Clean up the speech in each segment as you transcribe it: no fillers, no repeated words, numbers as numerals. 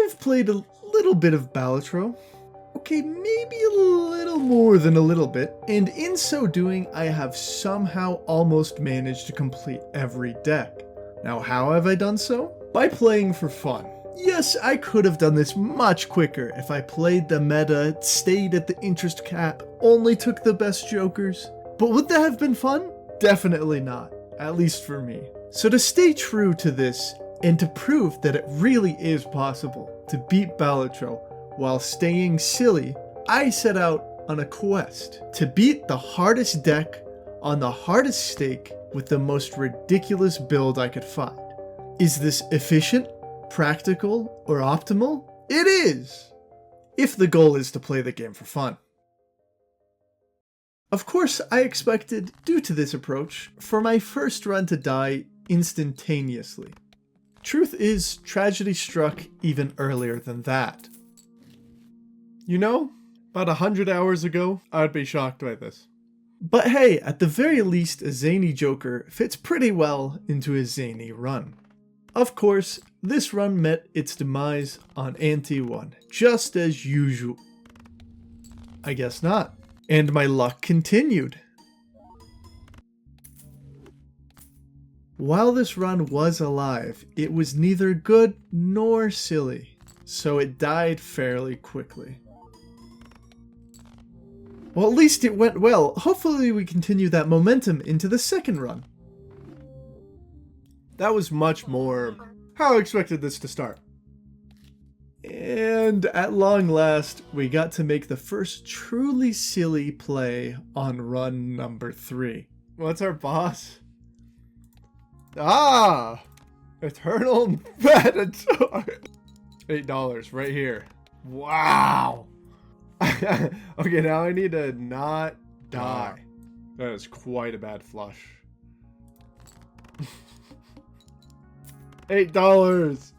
I've played a little bit of Balatro. Okay, maybe a little more than a little bit, and in so doing, I have somehow almost managed to complete every deck. Now, how have I done so? By playing for fun. Yes, I could have done this much quicker if I played the meta, stayed at the interest cap, only took the best jokers. But would that have been fun? Definitely not, at least for me. So to stay true to this, and to prove that it really is possible to beat Balatro while staying silly, I set out on a quest to beat the hardest deck on the hardest stake with the most ridiculous build I could find. Is this efficient, practical, or optimal? It is! If the goal is to play the game for fun. Of course, I expected, due to this approach, for my first run to die instantaneously. Truth is, tragedy struck even earlier than that. You know, about 100 hours ago, I'd be shocked by this. But hey, at the very least, a zany joker fits pretty well into a zany run. Of course, this run met its demise on Ante 1, just as usual. I guess not. And my luck continued. While this run was alive, it was neither good nor silly, so it died fairly quickly. Well, at least it went well. Hopefully we continue that momentum into the second run. That was much more how I expected this to start. And at long last, we got to make the first truly silly play on run number 3. What's our boss? Ah! Eternal Predator! $8 right here. Wow! Okay, now I need to not die. That is quite a bad flush. $8!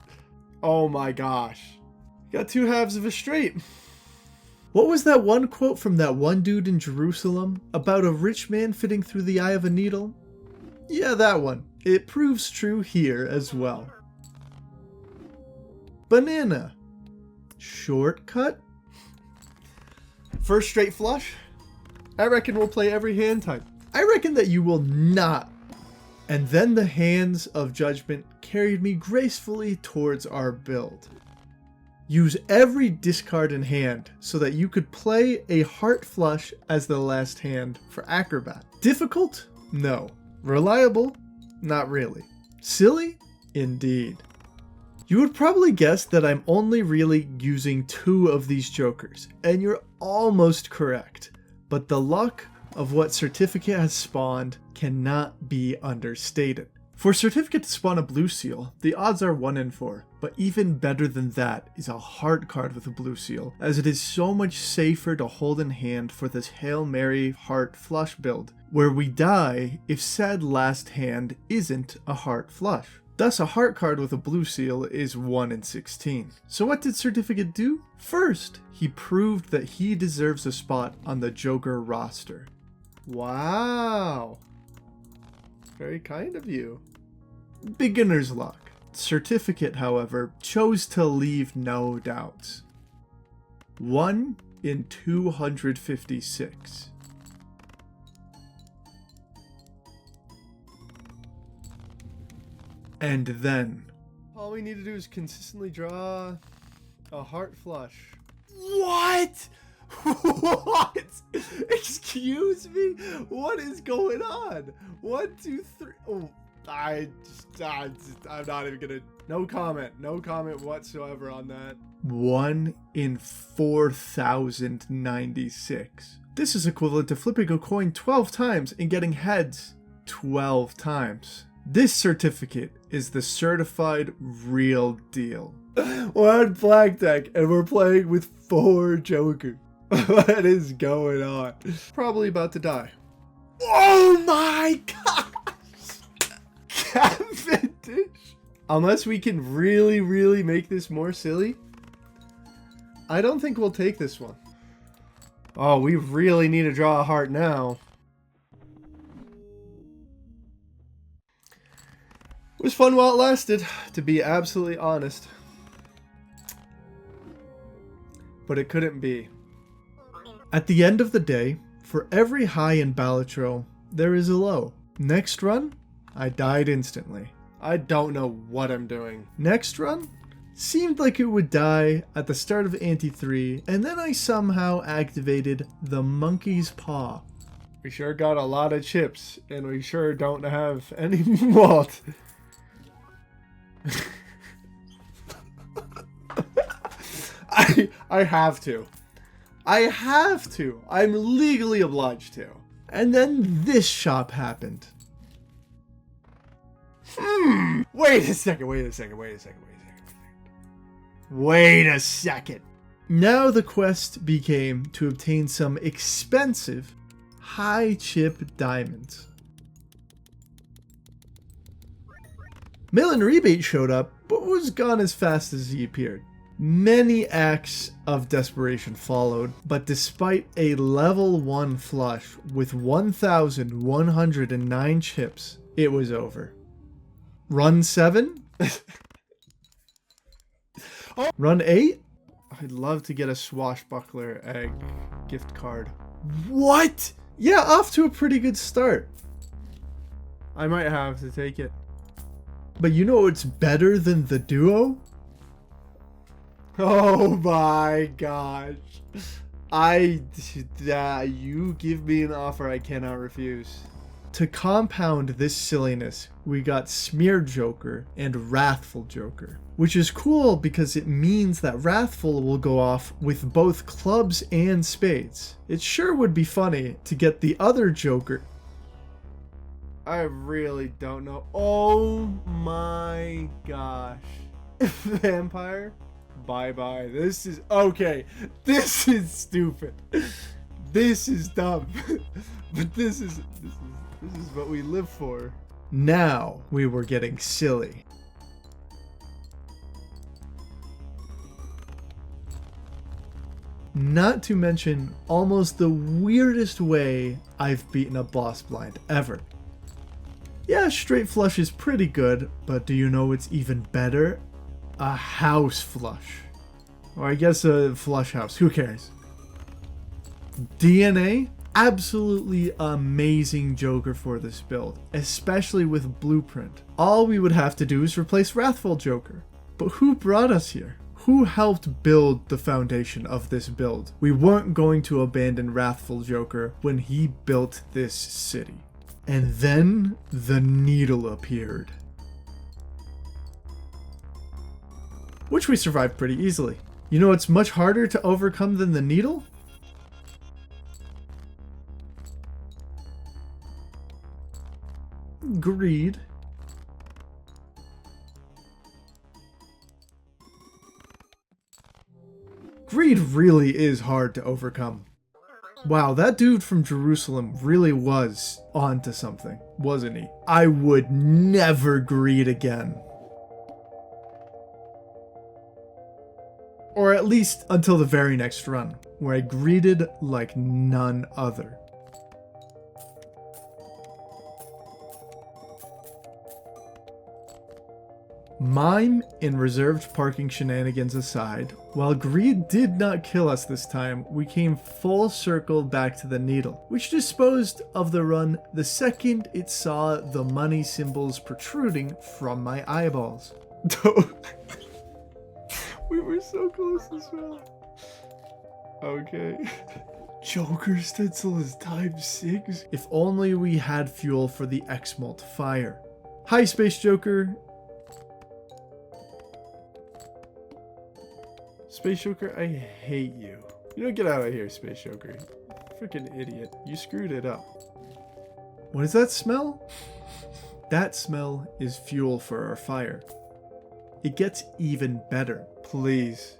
Oh my gosh. Got 2 halves of a straight. What was that one quote from that one dude in Jerusalem about a rich man fitting through the eye of a needle? Yeah, that one. It proves true here as well. Banana. Shortcut? First straight flush? I reckon we'll play every hand type. I reckon that you will not. And then the hands of judgment carried me gracefully towards our build. Use every discard in hand so that you could play a heart flush as the last hand for Acrobat. Difficult? No. Reliable? Not really. Silly? Indeed. You would probably guess that I'm only really using 2 of these jokers, and you're almost correct, but the luck of what Certificate has spawned cannot be understated. For Certificate to spawn a blue seal, the odds are 1 in 4, but even better than that is a heart card with a blue seal, as it is so much safer to hold in hand for this Hail Mary heart flush build, where we die if said last hand isn't a heart flush. Thus, a heart card with a blue seal is 1 in 16. So what did Certificate do? First, he proved that he deserves a spot on the Joker roster. Wow. Very kind of you. Beginner's luck. Certificate, however, chose to leave no doubts. 1 in 256. And then, all we need to do is consistently draw a heart flush. What? What? Excuse me? What is going on? 1, 2, 3. Oh, I'm not even gonna. No comment whatsoever on that. 1 in 4,096. This is equivalent to flipping a coin 12 times and getting heads 12 times. This certificate is the certified real deal. We're on black deck and we're playing with 4 jokers. What is going on? Probably about to die. Oh my gosh! Cavendish! Unless we can really make this more silly, I don't think we'll take this one. Oh, we really need to draw a heart now. It was fun while it lasted, to be absolutely honest. but it couldn't be. At the end of the day, for every high in Balatro, there is a low. Next run, I died instantly. I don't know what I'm doing. Next run, seemed like it would die at the start of Ante 3, and then I somehow activated the monkey's paw. We sure got a lot of chips, and we sure don't have any malt. I have to. I have to. I'm legally obliged to. And then this shop happened. Wait a second. Now the quest became to obtain some expensive, high chip diamonds. Mail and Rebate showed up, but was gone as fast as he appeared. Many acts of desperation followed, but despite a level 1 flush with 1,109 chips, it was over. Run 7? Oh. Run 8? I'd love to get a swashbuckler egg gift card. What? Yeah, off to a pretty good start. I might have to take it. But you know what's better than the duo? Oh my gosh. You give me an offer I cannot refuse. To compound this silliness, we got Smear Joker and Wrathful Joker, which is cool because it means that Wrathful will go off with both clubs and spades. It sure would be funny to get the other Joker. I really don't know. Oh my gosh. Vampire? Bye-bye. This is... okay. This is stupid. This is dumb. But this is what we live for. Now we were getting silly. Not to mention almost the weirdest way I've beaten a boss blind ever. Yeah, straight flush is pretty good, but do you know what's even better? A house flush. Or I guess a flush house, who cares? DNA? Absolutely amazing Joker for this build, especially with Blueprint. All we would have to do is replace Wrathful Joker. But who brought us here? Who helped build the foundation of this build? We weren't going to abandon Wrathful Joker when he built this city. And then the needle appeared, which we survived pretty easily. You know what's much harder to overcome than the needle? Greed. Greed really is hard to overcome. Wow, that dude from Jerusalem really was onto something, wasn't he? I would never greed again. Or at least until the very next run, where I greeted like none other. Mime and reserved parking shenanigans aside, while greed did not kill us this time, we came full circle back to the needle, which disposed of the run the second it saw the money symbols protruding from my eyeballs. We were so close as well. Okay. Joker stencil is ×6. If only we had fuel for the X-Molt fire. Hi, Space Joker. Space Joker, I hate you. You don't get out of here, Space Joker. Freaking idiot. You screwed it up. What does that smell? That smell is fuel for our fire. It gets even better. Please.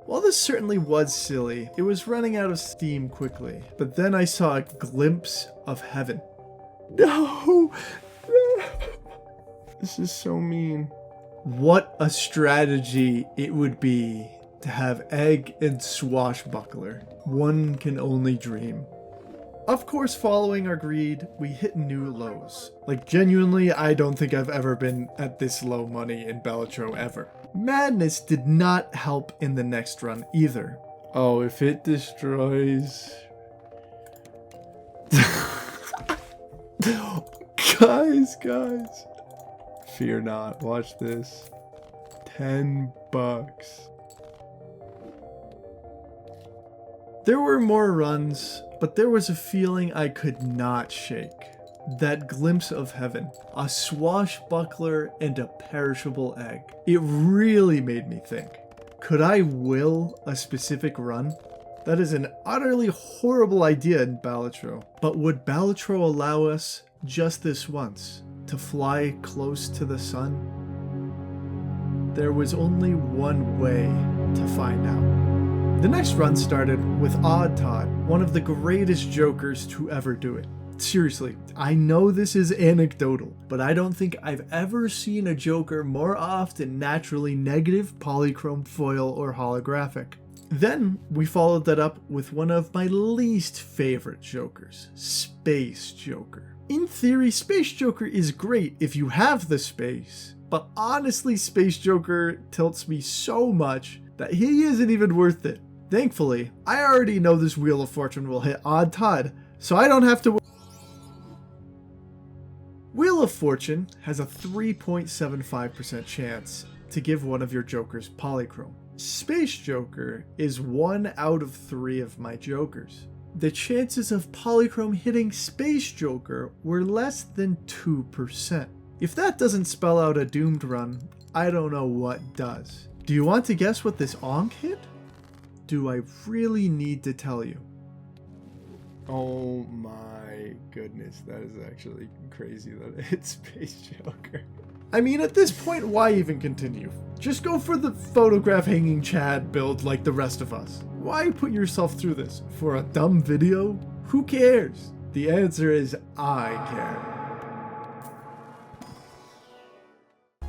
While this certainly was silly, it was running out of steam quickly. But then I saw a glimpse of heaven. No! This is so mean. What a strategy it would be to have Egg and Swashbuckler. One can only dream. Of course, following our greed, we hit new lows. Like, genuinely, I don't think I've ever been at this low money in Balatro ever. Madness did not help in the next run either. Oh, if it destroys... Guys. Fear not, watch this. $10. There were more runs, but there was a feeling I could not shake. That glimpse of heaven, a swashbuckler and a perishable egg. It really made me think. Could I will a specific run? That is an utterly horrible idea in Balatro. But would Balatro allow us, just this once, to fly close to the sun? There was only one way to find out. The next run started with Odd Todd, one of the greatest jokers to ever do it. Seriously, I know this is anecdotal, but I don't think I've ever seen a joker more often naturally negative, polychrome, foil, or holographic. Then we followed that up with one of my least favorite jokers, Space Joker. In theory, Space Joker is great if you have the space, but honestly, Space Joker tilts me so much that he isn't even worth it. Thankfully, I already know this Wheel of Fortune will hit Odd Todd, so I don't have to. Wheel of Fortune has a 3.75% chance to give one of your jokers polychrome. Space Joker is 1 out of 3 of my jokers. The chances of polychrome hitting Space Joker were less than 2%. If that doesn't spell out a doomed run, I don't know what does. Do you want to guess what this onk hit? Do I really need to tell you? Oh my goodness, that is actually crazy that it's Space Joker. I mean, at this point, why even continue? Just go for the photograph hanging Chad build like the rest of us. Why put yourself through this? For a dumb video? Who cares? The answer is I care.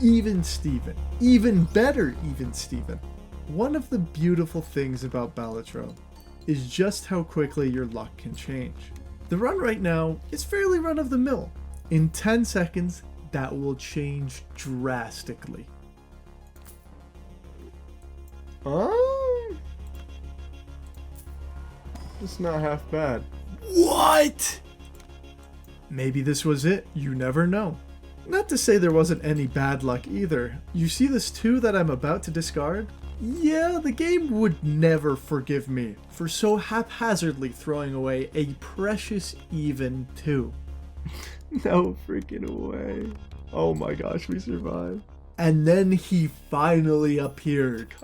Even Steven. Even better Even Steven. One of the beautiful things about Balatro is just how quickly your luck can change. The run right now is fairly run-of-the-mill. In 10 seconds, that will change drastically. It's not half bad. What? Maybe this was it. You never know. Not to say there wasn't any bad luck either. You see this 2 that I'm about to discard? Yeah, the game would never forgive me for so haphazardly throwing away a precious even 2. No freaking way. Oh my gosh, we survived. And then he finally appeared.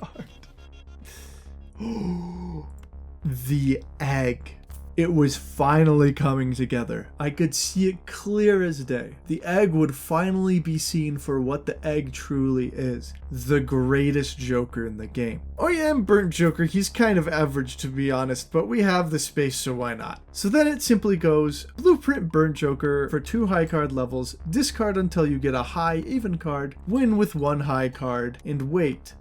The egg. It was finally coming together. I could see it clear as day. The egg would finally be seen for what the egg truly is. The greatest joker in the game. Oh yeah, and Burnt Joker, he's kind of average to be honest, but we have the space, so why not? So then it simply goes, Blueprint Burnt Joker for 2 high card levels, discard until you get a high even card, win with 1 high card, and wait,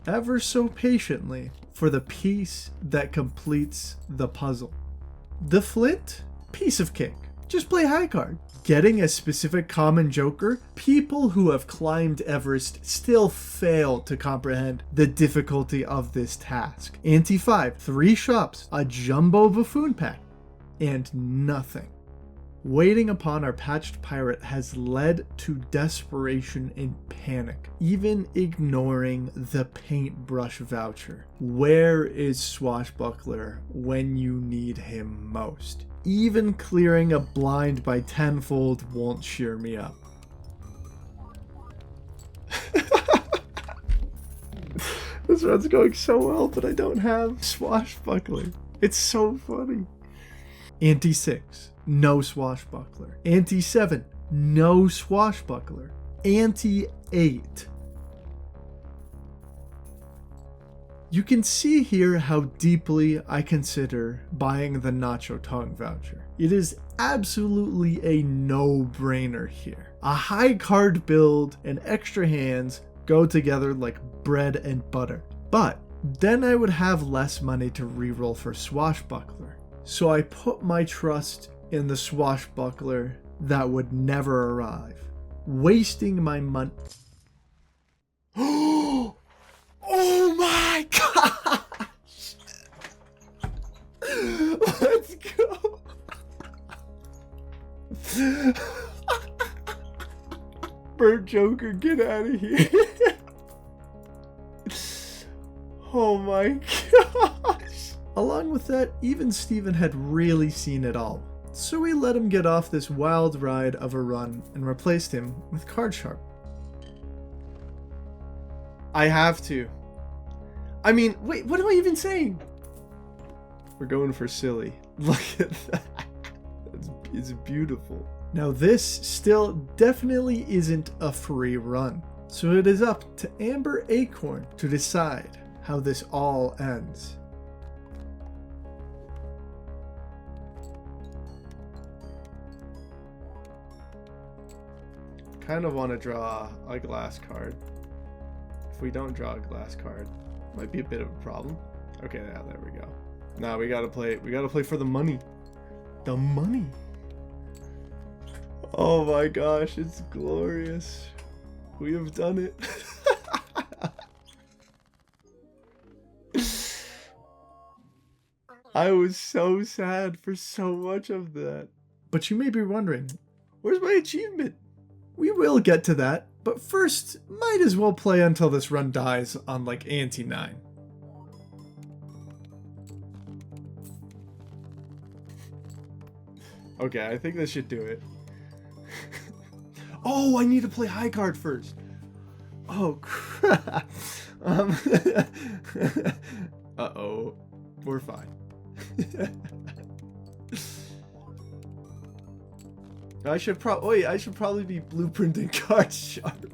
ever so patiently, for the piece that completes the puzzle. The Flint? Piece of cake. Just play high card. Getting a specific common joker? People who have climbed Everest still fail to comprehend the difficulty of this task. Ante 5, 3 shops, a jumbo buffoon pack, and nothing. Waiting upon our patched pirate has led to desperation and panic, even ignoring the paintbrush voucher. Where is Swashbuckler when you need him most? Even clearing a blind by tenfold won't cheer me up. This run's going so well, but I don't have Swashbuckler. It's so funny. Ante 6. No Swashbuckler. Ante 7, no Swashbuckler. Ante 8. You can see here how deeply I consider buying the Nacho Tongue voucher. It is absolutely a no-brainer here. A high card build and extra hands go together like bread and butter. But then I would have less money to reroll for Swashbuckler. So I put my trust in the swashbuckler that would never arrive, wasting my money. Oh my gosh! Let's go! Bird Joker, get out of here! Oh my gosh! Along with that, even Steven had really seen it all. So we let him get off this wild ride of a run and replaced him with Card Sharp. I have to. I mean, wait, what am I even saying? We're going for silly. Look at that. It's beautiful. Now this still definitely isn't a free run. So it is up to Amber Acorn to decide how this all ends. Kind of want to draw a glass card. If we don't draw a glass card, might be a bit of a problem. Okay, yeah, there we go. Now we gotta play for the money. The money. Oh my gosh, it's glorious. We have done it. I was so sad for so much of that. But you may be wondering, where's my achievement? We will get to that, but first, might as well play until this run dies on like ante 9. Okay, I think this should do it. Oh, I need to play high card first. Oh, crap. Uh-oh. We're fine. I should probably be blueprinting Card Sharp.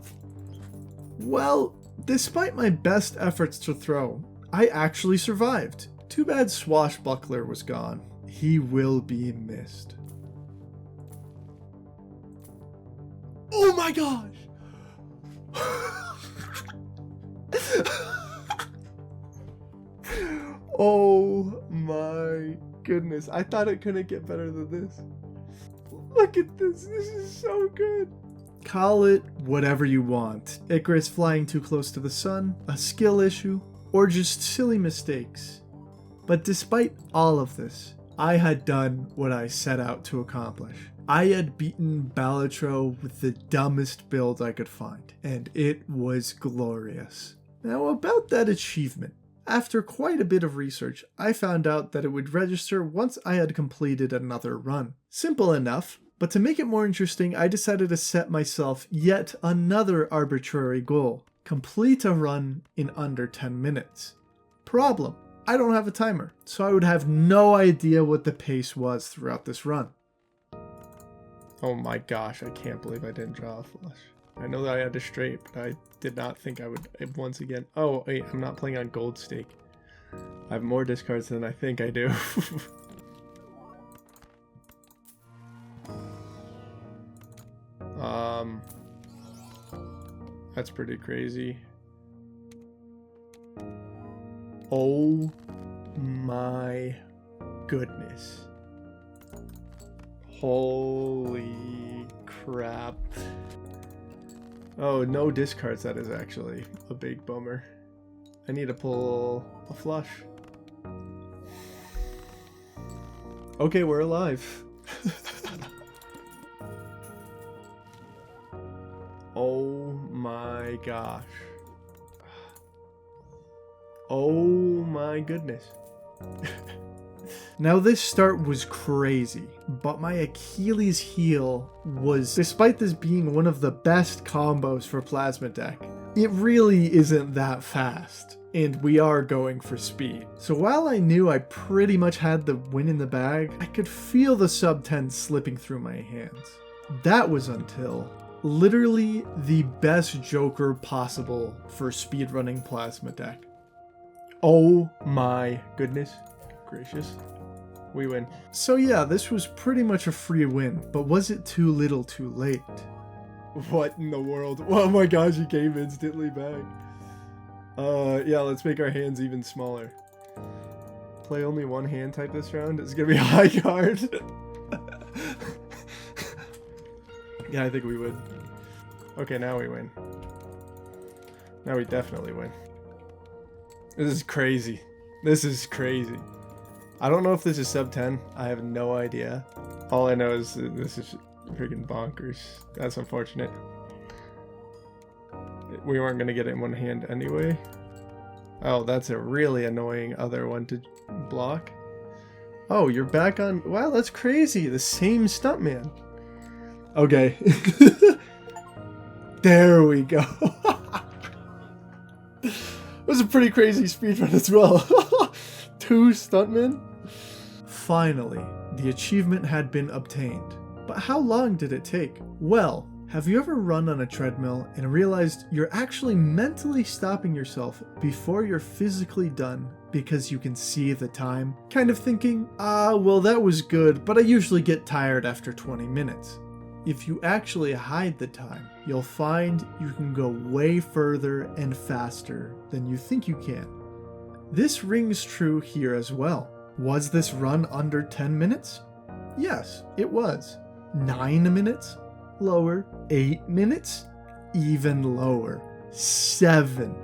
Well, despite my best efforts to throw, I actually survived. Too bad Swashbuckler was gone. He will be missed. Oh my gosh! Oh my goodness. I thought it couldn't get better than this. Look at this. This is so good. Call it whatever you want. Icarus flying too close to the sun, a skill issue, or just silly mistakes. But despite all of this, I had done what I set out to accomplish. I had beaten Balatro with the dumbest build I could find, and it was glorious. Now about that achievement. After quite a bit of research, I found out that it would register once I had completed another run. Simple enough, but to make it more interesting, I decided to set myself yet another arbitrary goal. Complete a run in under 10 minutes. Problem, I don't have a timer, so I would have no idea what the pace was throughout this run. Oh my gosh, I can't believe I didn't draw a flush. I know that I had a straight, but I did not think I would once again. Oh, wait, I'm not playing on gold stake. I have more discards than I think I do. That's pretty crazy. Oh my goodness. Holy crap. Oh, no discards, that is actually a big bummer. I need to pull a flush. Okay, we're alive. Oh my gosh. Oh my goodness. Now this start was crazy, but my Achilles heel was, despite this being one of the best combos for Plasma Deck, it really isn't that fast, and we are going for speed. So while I knew I pretty much had the win in the bag, I could feel the sub 10 slipping through my hands. That was until literally the best joker possible for speedrunning Plasma Deck. Oh my goodness gracious. We win. So yeah, this was pretty much a free win, but was it too little too late? What in the world? Oh my gosh, he came instantly back. Yeah, let's make our hands even smaller. play only one hand type this round. It's gonna be a high card. Yeah, I think we would. Okay, now we win. Now we definitely win. This is crazy. This is crazy. I don't know if this is sub 10. I have no idea. All I know is that this is freaking bonkers. That's unfortunate. We weren't going to get it in one hand anyway. Oh, that's a really annoying other one to block. Oh, you're back on... Wow, that's crazy. The same stuntman. Okay. There we go. It was a pretty crazy speedrun as well. 2 stuntmen? Finally, the achievement had been obtained. But how long did it take? Well, have you ever run on a treadmill and realized you're actually mentally stopping yourself before you're physically done because you can see the time? Kind of thinking, well that was good, but I usually get tired after 20 minutes. If you actually hide the time, you'll find you can go way further and faster than you think you can. This rings true here as well. Was this run under 10 minutes? Yes, it was. 9 minutes? Lower. 8 minutes? Even lower. 7.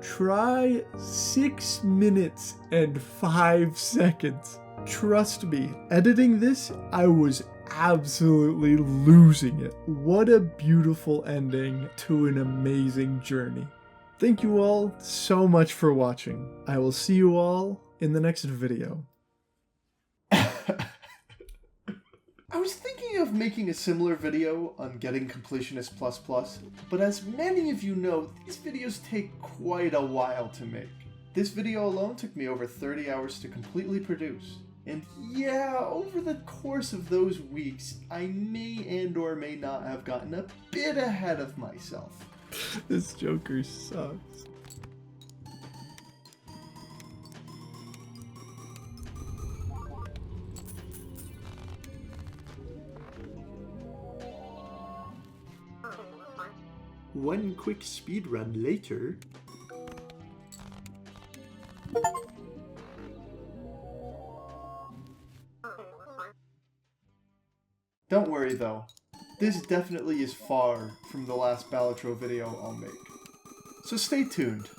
Try 6 minutes and 5 seconds. Trust me, editing this, I was absolutely losing it. What a beautiful ending to an amazing journey. Thank you all so much for watching. I will see you all in the next video. I was thinking of making a similar video on getting Completionist plus plus, but as many of you know, these videos take quite a while to make. This video alone took me over 30 hours to completely produce. And yeah, over the course of those weeks, I may and or may not have gotten a bit ahead of myself. This Joker sucks. One quick speedrun later. Don't worry though, this definitely is far from the last Balatro video I'll make. So stay tuned.